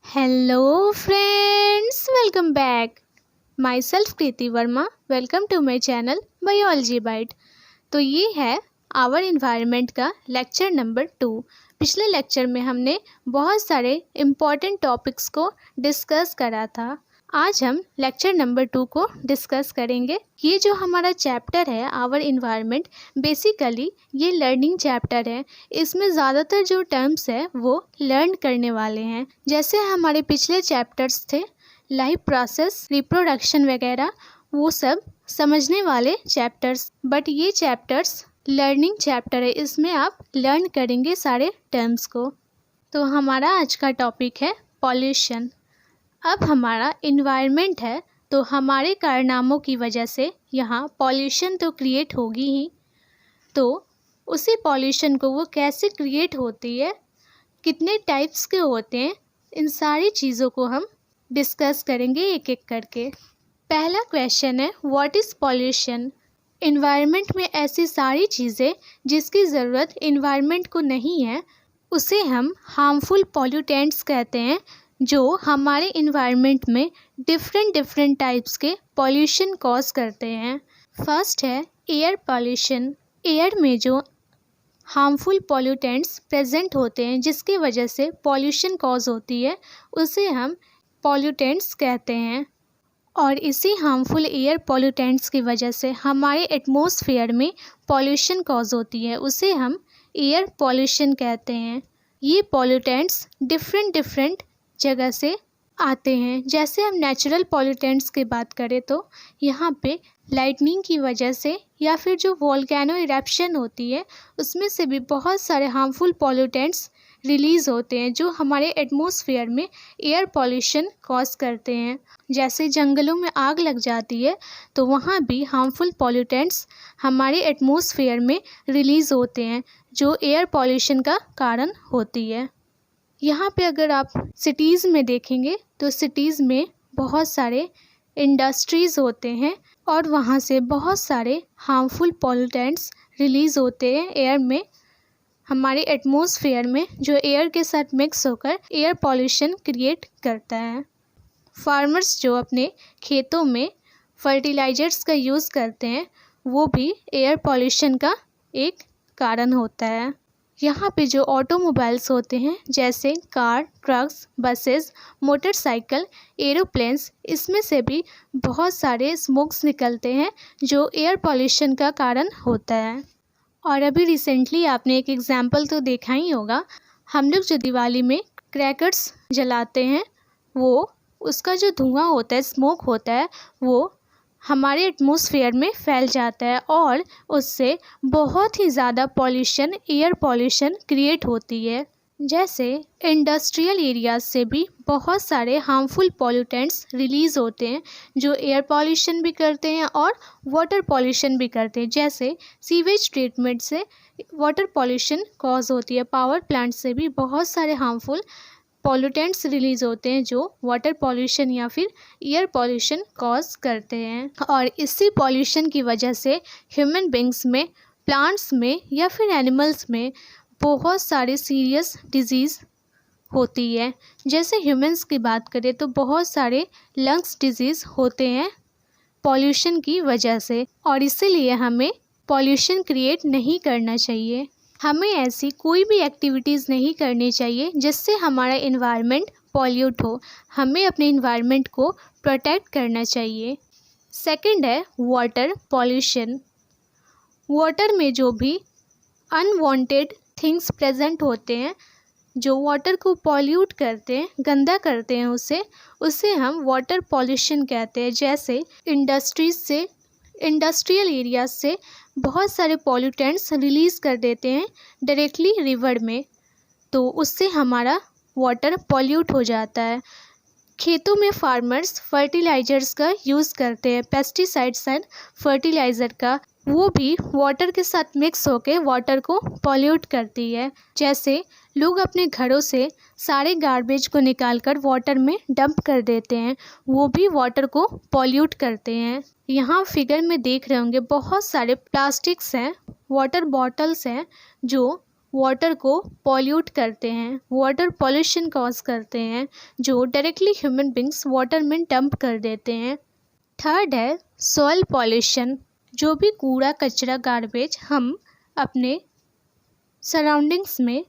Hello friends, welcome back. Myself Kriti Verma. Welcome to my channel Biology Bite. तो ये है our environment का lecture number 2। पिछले lecture में हमने बहुत सारे इम्पॉर्टेंट टॉपिक्स को डिस्कस करा था। आज हम लेक्चर नंबर 2 को डिस्कस करेंगे। ये जो हमारा चैप्टर है आवर इन्वायरमेंट, बेसिकली ये लर्निंग चैप्टर है। इसमें ज़्यादातर जो टर्म्स है वो लर्न करने वाले हैं। जैसे हमारे पिछले चैप्टर्स थे लाइफ प्रोसेस, रिप्रोडक्शन वगैरह, वो सब समझने वाले चैप्टर्स, बट ये चैप्टर्स लर्निंग चैप्टर है। इसमें आप लर्न करेंगे सारे टर्म्स को। तो हमारा आज का टॉपिक है पॉल्यूशन। अब हमारा इन्वायरमेंट है तो हमारे कारनामों की वजह से यहाँ पॉल्यूशन तो क्रिएट होगी ही। तो उसी पॉल्यूशन को वो कैसे क्रिएट होती है, कितने टाइप्स के होते हैं, इन सारी चीज़ों को हम डिस्कस करेंगे एक एक करके। पहला क्वेश्चन है व्हाट इज़ पॉल्यूशन। इन्वायरमेंट में ऐसी सारी चीज़ें जिसकी ज़रूरत इन्वायरमेंट को नहीं है उसे हम हार्मफुल पॉल्यूटेंट्स कहते हैं, जो हमारे इन्वायरमेंट में डिफरेंट टाइप्स के पॉल्यूशन कॉज करते हैं। फर्स्ट है एयर पॉल्यूशन। एयर में जो हार्मफुल पॉल्यूटेंट्स प्रेजेंट होते हैं जिसकी वजह से पॉल्यूशन कॉज होती है उसे हम पॉल्यूटेंट्स कहते हैं। और इसी हार्मफुल एयर पॉल्यूटेंट्स की वजह से हमारे एटमॉस्फेयर में पॉल्यूशन कॉज होती है, उसे हम एयर पॉल्यूशन कहते हैं। ये पॉल्यूटेंट्स डिफरेंट जगह से आते हैं। जैसे हम नेचुरल पॉल्यूटेंट्स की बात करें तो यहाँ पे लाइटनिंग की वजह से या फिर जो वोल्केनो इरप्शन होती है उसमें से भी बहुत सारे हार्मफुल पॉल्यूटेंट्स रिलीज़ होते हैं जो हमारे एटमॉस्फेयर में एयर पॉल्यूशन कॉज करते हैं। जैसे जंगलों में आग लग जाती है तो वहाँ भी हार्मफुल पॉल्यूटेंट्स हमारे एटमॉस्फेयर में रिलीज़ होते हैं जो एयर पॉल्यूशन का कारण होती है। यहाँ पे अगर आप सिटीज़ में देखेंगे तो सिटीज़ में बहुत सारे इंडस्ट्रीज़ होते हैं और वहाँ से बहुत सारे हार्मफुल पॉल्यूटेंट्स रिलीज़ होते हैं एयर में, हमारे एटमॉस्फेयर में, जो एयर के साथ मिक्स होकर एयर पॉल्यूशन क्रिएट करता है। फार्मर्स जो अपने खेतों में फर्टिलाइजर्स का यूज़ करते हैं वो भी एयर पॉल्यूशन का एक कारण होता है। यहाँ पे जो ऑटोमोबाइल्स होते हैं जैसे car, trucks, buses, motorcycle, aeroplanes, इसमें से भी बहुत सारे स्मोक्स निकलते हैं जो एयर पॉल्यूशन का कारण होता है। और अभी रिसेंटली आपने एक एग्जाम्पल तो देखा ही होगा, हम लोग जो दिवाली में क्रैकर्स जलाते हैं वो उसका जो धुआं होता है, स्मोक होता है, वो हमारे एटमॉस्फेयर में फैल जाता है और उससे बहुत ही ज़्यादा पॉल्यूशन, एयर पॉल्यूशन क्रिएट होती है। जैसे इंडस्ट्रियल एरियाज से भी बहुत सारे हार्मफुल पॉल्यूटेंट्स रिलीज़ होते हैं जो एयर पॉल्यूशन भी करते हैं और वाटर पॉल्यूशन भी करते हैं। जैसे सीवेज ट्रीटमेंट से वाटर पॉल्यूशन कॉज होती है, पावर प्लांट से भी बहुत सारे हार्मफुल पॉल्यूटेंट्स रिलीज़ होते हैं जो वाटर पॉल्यूशन या फिर एयर पॉल्यूशन कॉज करते हैं। और इसी पॉल्यूशन की वजह से ह्यूमन बींग्स में, प्लांट्स में या फिर एनिमल्स में बहुत सारे सीरियस डिजीज़ होती है। जैसे ह्यूमंस की बात करें तो बहुत सारे लंग्स डिजीज़ होते हैं पॉल्यूशन की वजह से, और इसीलिए हमें पॉल्यूशन क्रिएट नहीं करना चाहिए। हमें ऐसी कोई भी एक्टिविटीज़ नहीं करनी चाहिए जिससे हमारा इन्वायरमेंट पॉल्यूट हो। हमें अपने इन्वायरमेंट को प्रोटेक्ट करना चाहिए। सेकंड है वाटर पॉल्यूशन। वाटर में जो भी अनवांटेड थिंग्स प्रेजेंट होते हैं जो वाटर को पॉल्यूट करते हैं, गंदा करते हैं, उसे हम वाटर पॉल्यूशन कहते हैं। जैसे इंडस्ट्रीज से, इंडस्ट्रियल एरियाज से बहुत सारे पॉल्यूटेंट्स रिलीज़ कर देते हैं डायरेक्टली रिवर में, तो उससे हमारा वाटर पॉल्यूट हो जाता है। खेतों में फार्मर्स फर्टिलाइजर्स का यूज़ करते हैं, पेस्टिसाइड्स एंड फर्टिलाइज़र का, वो भी वाटर के साथ मिक्स होकर वाटर को पॉल्यूट करती है। जैसे लोग अपने घरों से सारे गार्बेज को निकालकर वाटर में डंप कर देते हैं, वो भी वाटर को पॉल्यूट करते हैं। यहाँ फिगर में देख रहे होंगे बहुत सारे प्लास्टिक्स हैं, वाटर बॉटल्स हैं जो वाटर को पॉल्यूट करते हैं, वाटर पॉल्यूशन कॉज करते हैं, जो डायरेक्टली ह्यूमन बींग्स वाटर में डंप कर देते हैं। थर्ड है सॉइल पॉल्यूशन, जो भी कूड़ा कचरा गार्बेज हम अपने सराउंडिंग्स में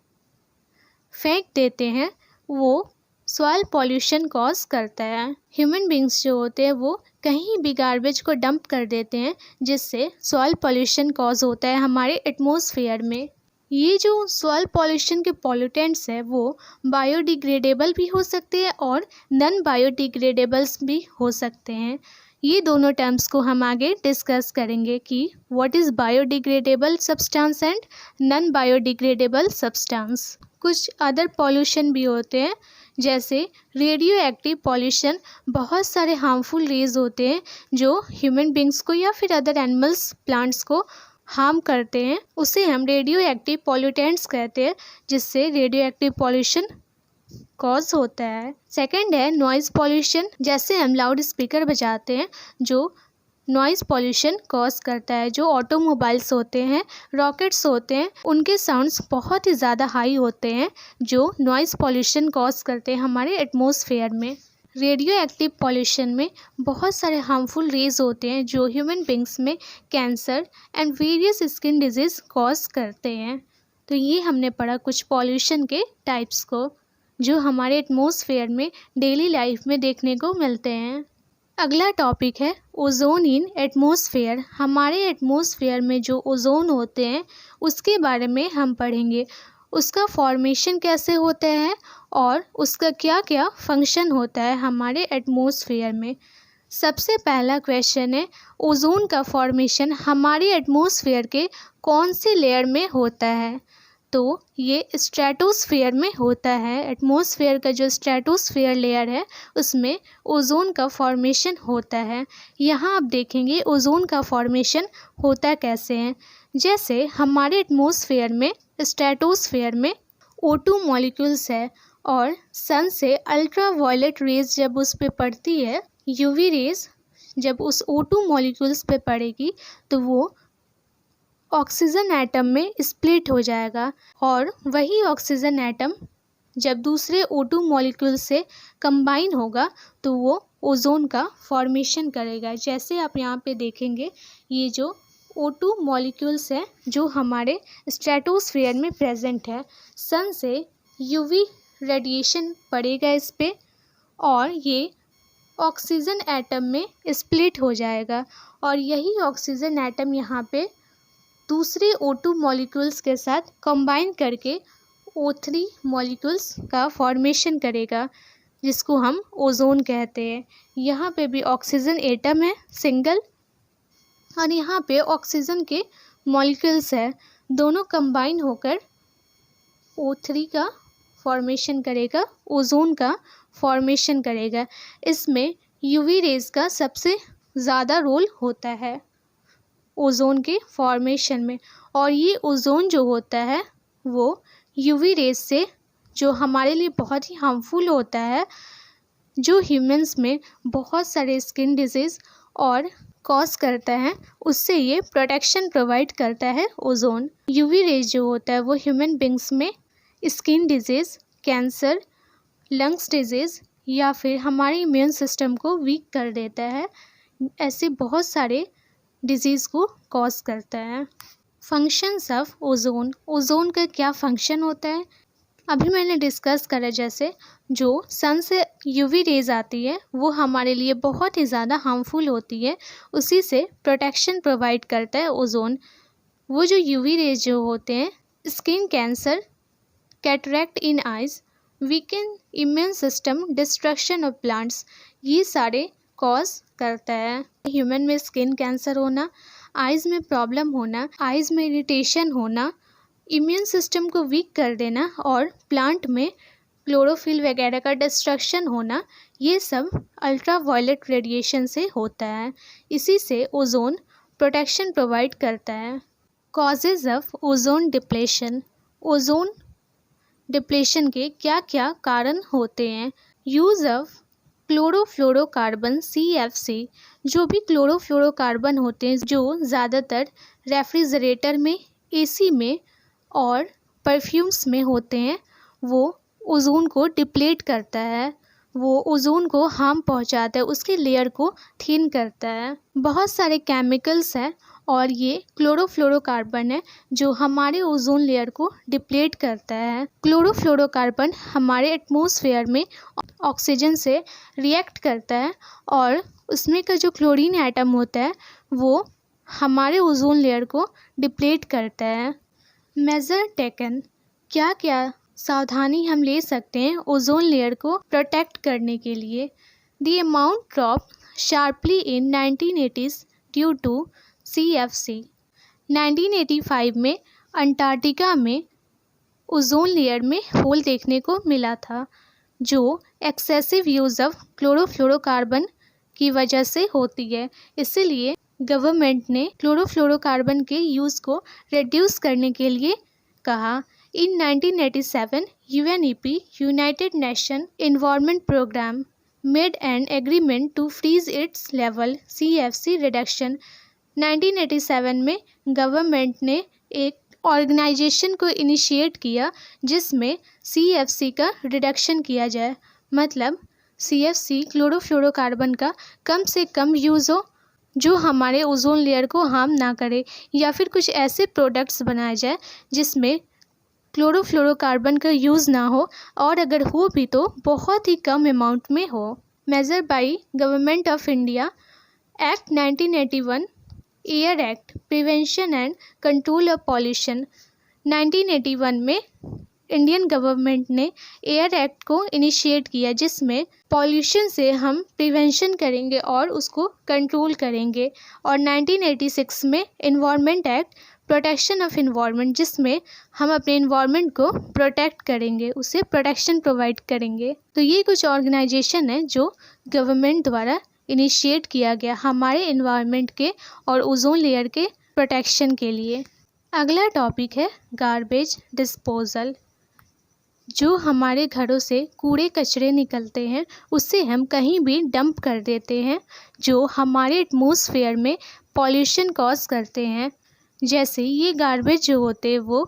फेंक देते हैं वो सॉइल पॉल्यूशन कॉज करता है। ह्यूमन बींग्स जो होते हैं वो कहीं भी गार्बेज को डंप कर देते हैं, जिससे सॉइल पॉल्यूशन कॉज होता है हमारे एटमॉस्फेयर में। ये जो सॉइल पॉल्यूशन के पॉल्यूटेंट्स है वो बायोडिग्रेडेबल भी हो सकते हैं और नॉन बायोडिग्रेडेबल्स भी हो सकते हैं। ये दोनों टर्म्स को हम आगे डिस्कस करेंगे कि what is biodegradable substance and non biodegradable substance. कुछ अदर पॉल्यूशन भी होते हैं, जैसे रेडियो एक्टिव पॉल्यूशन। बहुत सारे हार्मफुल रेज होते हैं जो ह्यूमन बींग्स को या फिर अदर एनिमल्स प्लांट्स को हार्म करते हैं, उसे हम रेडियो एक्टिव पॉल्यूटेंट्स कहते हैं, जिससे रेडियो एक्टिव पॉल्यूशन कॉज होता है। सेकंड है नॉइज़ पॉल्यूशन, जैसे हम लाउड स्पीकर बजाते हैं जो नॉइज़ पॉल्यूशन कॉज करता है। जो ऑटोमोबाइल्स होते हैं, रॉकेट्स होते हैं, उनके साउंड्स बहुत ही ज़्यादा हाई होते हैं जो नॉइज़ पॉल्यूशन कॉज करते हैं हमारे एटमॉस्फेयर में। रेडियो एक्टिव पॉल्यूशन में बहुत सारे हार्मफुल रेज होते हैं जो ह्यूमन बींग्स में cancer and various skin disease cause करते हैं। तो ये हमने पढ़ा कुछ पॉल्यूशन के टाइप्स को जो हमारे एटमॉस्फेयर में डेली लाइफ में देखने को मिलते हैं। अगला टॉपिक है ओजोन इन एटमॉस्फेयर। हमारे एटमॉस्फेयर में जो ओजोन होते हैं उसके बारे में हम पढ़ेंगे, उसका फॉर्मेशन कैसे होता है और उसका क्या क्या फंक्शन होता है हमारे एटमॉस्फेयर में। सबसे पहला क्वेश्चन है ओजोन का फॉर्मेशन हमारे एटमॉस्फेयर के कौन से लेयर में होता है। तो ये स्ट्रेटोस्फेयर में होता है। एटमॉस्फेयर का जो स्ट्रेटोस्फेयर लेयर है उसमें ओजोन का फॉर्मेशन होता है। यहाँ आप देखेंगे ओजोन का फॉर्मेशन होता कैसे है। जैसे हमारे एटमॉस्फेयर में स्ट्रेटोस्फेयर में O2 मॉलिक्यूल्स है और सन से अल्ट्रा वायलेट रेज जब उस पर पड़ती है, यूवी रेज जब उस O2 मॉलिक्यूल्स पे पड़ेगी तो वो ऑक्सीजन एटम में स्प्लिट हो जाएगा और वही ऑक्सीजन एटम जब दूसरे O2 मॉलिक्यूल से कंबाइन होगा तो वो ओजोन का फॉर्मेशन करेगा। जैसे आप यहाँ पे देखेंगे ये जो O2 मॉलिक्यूल्स हैं जो हमारे स्ट्रेटोस्फेयर में प्रेजेंट है, सन से यूवी रेडिएशन पड़ेगा इस पे और ये ऑक्सीजन एटम में स्प्लिट हो जाएगा और यही ऑक्सीजन एटम यहाँ पे दूसरे O2 मॉलिक्यूल्स के साथ कंबाइन करके O3 मॉलिक्यूल्स का फॉर्मेशन करेगा, जिसको हम ओजोन कहते हैं। यहाँ पे भी ऑक्सीजन एटम है सिंगल और यहाँ पे ऑक्सीजन के मॉलिक्यूल्स है, दोनों कंबाइन होकर O3 का फॉर्मेशन करेगा, ओजोन का फॉर्मेशन करेगा। इसमें यूवी रेज का सबसे ज़्यादा रोल होता है ओजोन के फॉर्मेशन में। और ये ओजोन जो होता है वो यूवी रेज से, जो हमारे लिए बहुत ही हार्मफुल होता है, जो ह्यूमंस में बहुत सारे स्किन डिजीज़ और कॉज करता है, उससे ये प्रोटेक्शन प्रोवाइड करता है ओजोन। यूवी रेज जो होता है वो ह्यूमन बींग्स में skin disease, cancer, lungs disease या फिर हमारे इम्यून सिस्टम को वीक कर देता है। ऐसे बहुत सारे डिजीज़ को कॉज करता है। फंक्शंस ऑफ ओजोन, ओजोन का क्या फंक्शन होता है अभी मैंने डिस्कस करा। जैसे जो सन से यूवी रेज आती है वो हमारे लिए बहुत ही ज़्यादा हार्मफुल होती है, उसी से प्रोटेक्शन प्रोवाइड करता है ओजोन। वो जो यूवी रेज जो होते हैं, skin cancer, cataract in eyes, weaken immune system, destruction of plants, ये सारे कॉज करता है। ह्यूमन में स्किन कैंसर होना, आइज़ में प्रॉब्लम होना, आइज़ में इरिटेशन होना, इम्यून सिस्टम को वीक कर देना और प्लांट में क्लोरोफिल वगैरह का डिस्ट्रक्शन होना, ये सब अल्ट्रा वायलेट रेडिएशन से होता है। इसी से ओजोन प्रोटेक्शन प्रोवाइड करता है। Causes of ozone depletion, ozone depletion के क्या क्या कारण होते हैं। यूज़ ऑफ क्लोरोफ्लोरोकार्बन CFC, जो भी क्लोरोफ्लोरोकार्बन होते हैं जो ज़्यादातर रेफ्रिजरेटर में, AC में और परफ्यूम्स में होते हैं वो ओजोन को डिप्लीट करता है, वो ओजोन को हार्म पहुंचाता है, उसके लेयर को थिन करता है। बहुत सारे केमिकल्स हैं और ये क्लोरोफ्लोरोकार्बन है जो हमारे ओजोन लेयर को डिप्लीट करता है। क्लोरोफ्लोरोकार्बन हमारे एटमॉस्फेयर में ऑक्सीजन से रिएक्ट करता है और उसमें का जो क्लोरीन एटम होता है वो हमारे ओजोन लेयर को डिप्लीट करता है। मेजर टेकन, क्या क्या सावधानी हम ले सकते हैं ओजोन लेयर को प्रोटेक्ट करने के लिए। The amount drop sharply in 1980s due to CFC। 1985 में अंटार्कटिका में ओजोन लेयर में होल देखने को मिला था जो एक्सेसिव यूज़ ऑफ क्लोरोफ्लोरोकार्बन की वजह से होती है। इसीलिए गवर्नमेंट ने क्लोरोफ्लोरोकार्बन के यूज़ को रिड्यूस करने के लिए कहा। In 1987, UNEP United Nations Environment Program made an agreement to freeze its level CFC reduction। 1987 में गवर्नमेंट ने एक ऑर्गेनाइजेशन को इनिशिएट किया जिसमें CFC का रिडक्शन किया जाए, मतलब CFC क्लोरोफ्लोरोकार्बन का कम से कम यूज़ हो जो हमारे ओजोन लेयर को हार्म ना करे, या फिर कुछ ऐसे प्रोडक्ट्स बनाए जाए जिसमें क्लोरोफ्लोरोकार्बन का यूज़ ना हो, और अगर हो भी तो बहुत ही कम अमाउंट में हो। Measure by government of India act 1981, air act, prevention and control of pollution. 1981 में इंडियन गवर्नमेंट ने एयर एक्ट को इनिशिएट किया जिसमें पॉल्यूशन से हम प्रिवेंशन करेंगे और उसको कंट्रोल करेंगे। और 1986 में environment act, protection of environment, जिसमें हम अपने एनवायरनमेंट को प्रोटेक्ट करेंगे, उसे प्रोटेक्शन प्रोवाइड करेंगे। तो ये कुछ ऑर्गेनाइजेशन है जो गवर्नमेंट द्वारा इनिशिएट किया गया हमारे एनवायरनमेंट के और ओजोन लेयर के प्रोटेक्शन के लिए। अगला टॉपिक है गार्बेज डिस्पोजल। जो हमारे घरों से कूड़े कचरे निकलते हैं उससे हम कहीं भी डंप कर देते हैं जो हमारे एटमॉस्फेयर में पॉल्यूशन कॉज करते हैं। जैसे ये गार्बेज जो होते हैं वो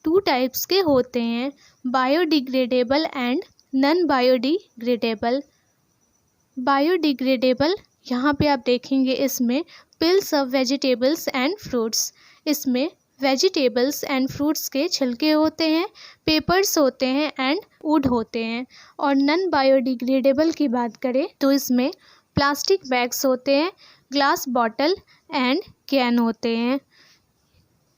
2 टाइप्स के होते हैं, biodegradable and non biodegradable. Biodegradable, यहाँ पे आप देखेंगे इसमें pills of vegetables and fruits, इसमें वेजिटेबल्स एंड फ्रूट्स के छिलके होते हैं, पेपर्स होते हैं एंड वुड होते हैं। और नॉन बायोडिग्रेडेबल की बात करें तो इसमें प्लास्टिक बैग्स होते हैं, ग्लास बॉटल एंड कैन होते हैं।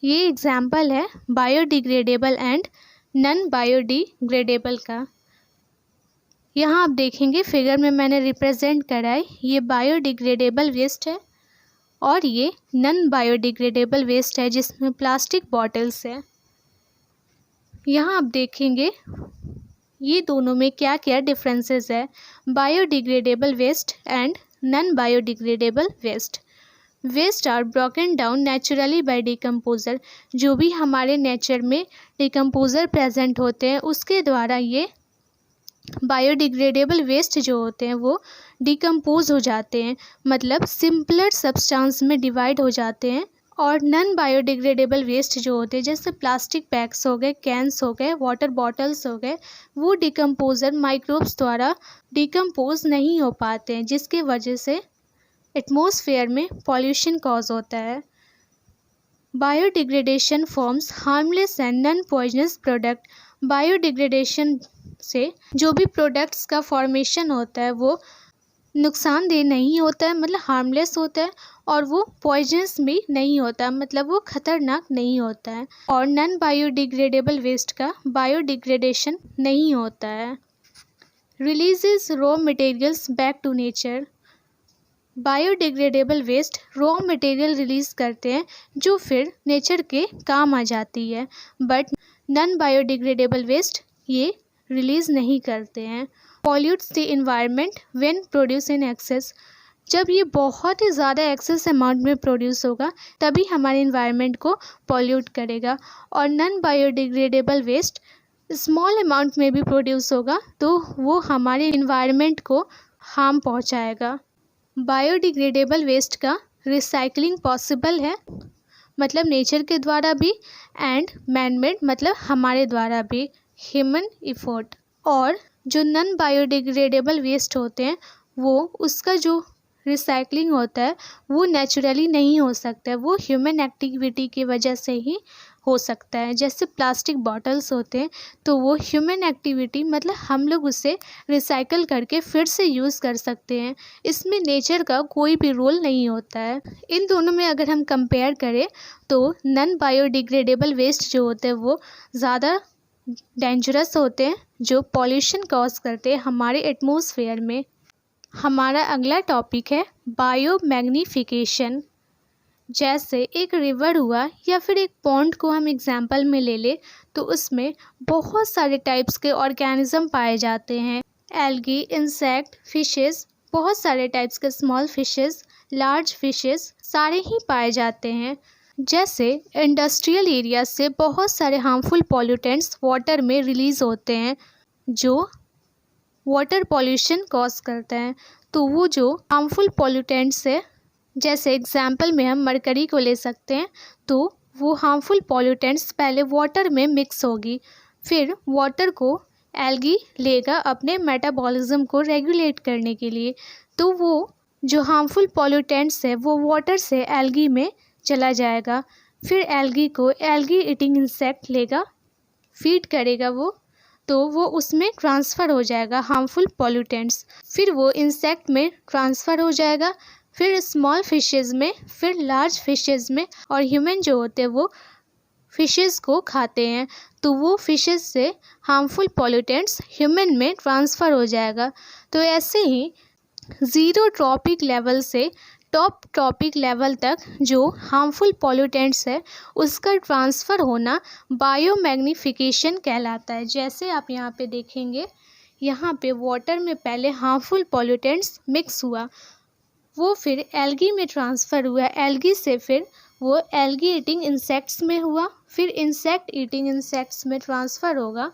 ये एग्जाम्पल है बायोडिग्रेडेबल एंड नॉन बायोडिग्रेडेबल का। यहाँ आप देखेंगे फिगर में मैंने रिप्रेजेंट करा है, ये बायोडिग्रेडेबल वेस्ट है और ये नॉन बायोडिग्रेडेबल वेस्ट है जिसमें प्लास्टिक बॉटल्स है। यहाँ आप देखेंगे ये दोनों में क्या क्या डिफरेंसेस है, biodegradable waste and non biodegradable waste. Waste are broken down naturally by decomposer, जो भी हमारे नेचर में डिकम्पोजर प्रेजेंट होते हैं उसके द्वारा ये बायोडिग्रेडेबल वेस्ट जो होते हैं वो डिकम्पोज हो जाते हैं, मतलब सिंपलर सब्सटेंस में डिवाइड हो जाते हैं। और नॉन बायोडिग्रेडेबल वेस्ट जो होते हैं जैसे प्लास्टिक बैग्स हो गए, कैंस हो गए, वाटर बॉटल्स हो गए, वो डिकम्पोजर माइक्रोब्स द्वारा डिकम्पोज नहीं हो पाते हैं जिसके वजह से एटमॉस्फेयर में पॉल्यूशन कॉज होता है। Biodegradation forms harmless and non poisonous product. Biodegradation से जो भी प्रोडक्ट्स का फॉर्मेशन होता है वो नुकसानदेह नहीं होता है, मतलब हार्मलेस होता है, और वो पॉइजनस भी नहीं होता, मतलब वो खतरनाक नहीं होता है। और नॉन बायोडिग्रेडेबल वेस्ट का बायोडिग्रेडेशन नहीं होता है। Releases raw materials back to nature. Biodegradable waste raw material release करते हैं जो फिर नेचर के काम आ जाती है, बट नॉन बायोडिग्रेडेबल वेस्ट ये रिलीज़ नहीं करते हैं। Pollutes the environment when produce in excess. जब ये बहुत ही ज़्यादा एक्सेस अमाउंट में प्रोड्यूस होगा तभी हमारे इन्वायरमेंट को पॉल्यूट करेगा। और non biodegradable waste small amount में भी प्रोड्यूस होगा तो वो हमारे इन्वायरमेंट को हार्म पहुंचाएगा। बायोडिग्रेडेबल वेस्ट का रिसाइकलिंग पॉसिबल है, मतलब नेचर के द्वारा भी, एंड मैन मेड मतलब हमारे द्वारा भी, ह्यूमन इफोर्ट। और जो नॉन बायोडिग्रेडेबल वेस्ट होते हैं वो उसका जो रिसाइकलिंग होता है वो नेचुरली नहीं हो सकता है, वो ह्यूमन एक्टिविटी की वजह से ही हो सकता है। जैसे प्लास्टिक बॉटल्स होते हैं तो वो ह्यूमन एक्टिविटी मतलब हम लोग उसे रिसाइकल करके फिर से यूज़ कर सकते हैं, इसमें नेचर का कोई भी रोल नहीं होता है। इन दोनों में अगर हम कंपेयर करें तो नॉन बायोडिग्रेडेबल वेस्ट जो होते हैं वो ज़्यादा डेंजरस होते हैं, जो पॉल्यूशन कॉज करते हैं हमारे एटमॉस्फेयर में। हमारा अगला टॉपिक है बायोमैग्निफिकेशन। जैसे एक रिवर हुआ या फिर एक पॉन्ड को हम एग्जाम्पल में ले ले तो उसमें बहुत सारे टाइप्स के ऑर्गेनिज्म पाए जाते हैं, एल्गी, इंसेक्ट, फिशेस, बहुत सारे टाइप्स के स्मॉल फिशेस, लार्ज फिशेस सारे ही पाए जाते हैं। जैसे इंडस्ट्रियल एरिया से बहुत सारे हार्मफुल पॉल्यूटेंट्स वाटर में रिलीज होते हैं जो वाटर पॉल्यूशन कॉज करते हैं। तो वो जो हार्मफुल पॉल्यूटेंट्स है, जैसे एग्जाम्पल में हम मरकरी को ले सकते हैं, तो वो हार्मफुल पॉल्यूटेंट्स पहले वाटर में मिक्स होगी, फिर वाटर को एल्गी लेगा अपने मेटाबॉलिज्म को रेगुलेट करने के लिए। तो वो जो हार्मफुल पॉल्यूटेंट्स है वो वाटर से एल्गी में चला जाएगा, फिर एल्गी को एल्गी ईटिंग इंसेक्ट लेगा, फीड करेगा वो, तो वो उसमें ट्रांसफ़र हो जाएगा हार्मफुल पॉल्यूटेंट्स, फिर वो इंसेक्ट में ट्रांसफ़र हो जाएगा, फिर स्मॉल फिशेज़ में, फिर लार्ज फिशेज़ में, और ह्यूमन जो होते हैं वो फिशेज़ को खाते हैं तो वो फिशेज़ से हार्मफुल पॉल्यूटेंट्स ह्यूमन में ट्रांसफ़र हो जाएगा। तो ऐसे ही ज़ीरो ट्रॉपिक लेवल से टॉप ट्रॉपिक लेवल तक जो हार्मफुल पॉल्यूटेंट्स है उसका ट्रांसफ़र होना बायोमैग्निफिकेशन कहलाता है। जैसे आप यहाँ पे देखेंगे, यहाँ पे वाटर में पहले हार्मफुल पॉल्यूटेंट्स मिक्स हुआ, वो फिर एल्गी में ट्रांसफ़र हुआ, एल्गी से फिर वो एल्गी ईटिंग इंसेक्ट्स में हुआ, फिर इंसेक्ट ईटिंग इंसेक्ट्स में ट्रांसफ़र होगा,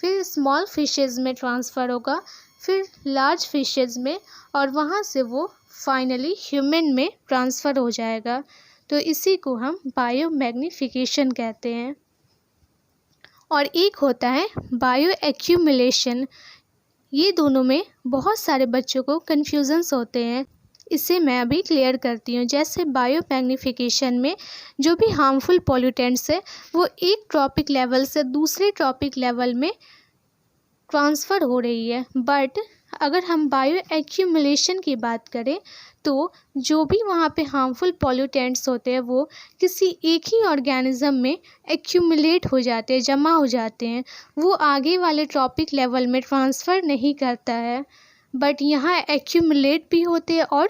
फिर स्मॉल फिशेज़ में ट्रांसफ़र होगा, फिर लार्ज फिशेज़ में, और वहाँ से वो फाइनली ह्यूमन में ट्रांसफ़र हो जाएगा। तो इसी को हम बायोमैग्निफिकेशन कहते हैं। और एक होता है बायो एक्यूमुलेशन। ये दोनों में बहुत सारे बच्चों को कन्फ्यूजन्स होते हैं, इसे मैं अभी क्लियर करती हूँ। जैसे बायोमैग्निफिकेशन में जो भी हार्मफुल पॉल्यूटेंट्स है वो एक ट्रॉपिक लेवल से दूसरे ट्रॉपिक लेवल में ट्रांसफ़र हो रही है, बट अगर हम बायो एक्यूमुलेशन की बात करें तो जो भी वहाँ पे हार्मफुल पॉल्यूटेंट्स होते हैं वो किसी एक ही ऑर्गेनिज्म में एक्यूमुलेट हो जाते हैं, जमा हो जाते हैं, वो आगे वाले ट्रॉपिक लेवल में ट्रांसफ़र नहीं करता है, बट यहाँ एक्यूमुलेट भी होते हैं और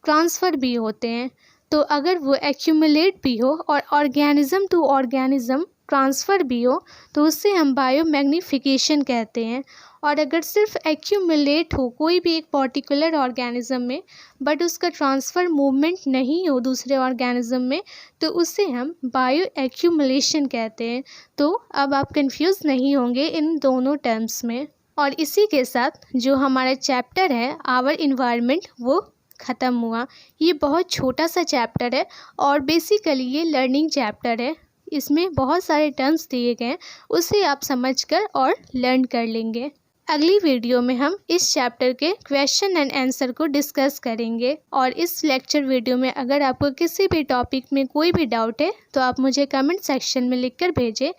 ट्रांसफ़र भी होते हैं। तो अगर वो एक्यूमुलेट भी हो और ऑर्गेनिज्म टू ऑर्गेनिज्म ट्रांसफ़र भी हो तो उससे हम बायोमैग्निफिकेशन कहते हैं। और अगर सिर्फ एक्यूमुलेट हो कोई भी एक पर्टिकुलर ऑर्गेनिज्म में बट उसका ट्रांसफ़र मूवमेंट नहीं हो दूसरे ऑर्गेनिज्म में तो उसे हम बायो एक्यूमुलेशन कहते हैं। तो अब आप कंफ्यूज नहीं होंगे इन दोनों टर्म्स में। और इसी के साथ जो हमारा चैप्टर है आवर इन्वायरमेंट वो ख़त्म हुआ। ये बहुत छोटा सा चैप्टर है और बेसिकली ये लर्निंग चैप्टर है, इसमें बहुत सारे टर्म्स दिए गए हैं, उसे आप समझकर और लर्न कर लेंगे। अगली वीडियो में हम इस चैप्टर के क्वेश्चन एंड आंसर को डिस्कस करेंगे। और इस लेक्चर वीडियो में अगर आपको किसी भी टॉपिक में कोई भी डाउट है तो आप मुझे कमेंट सेक्शन में लिखकर भेजें।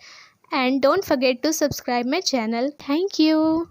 And don't forget to subscribe my channel. Thank you.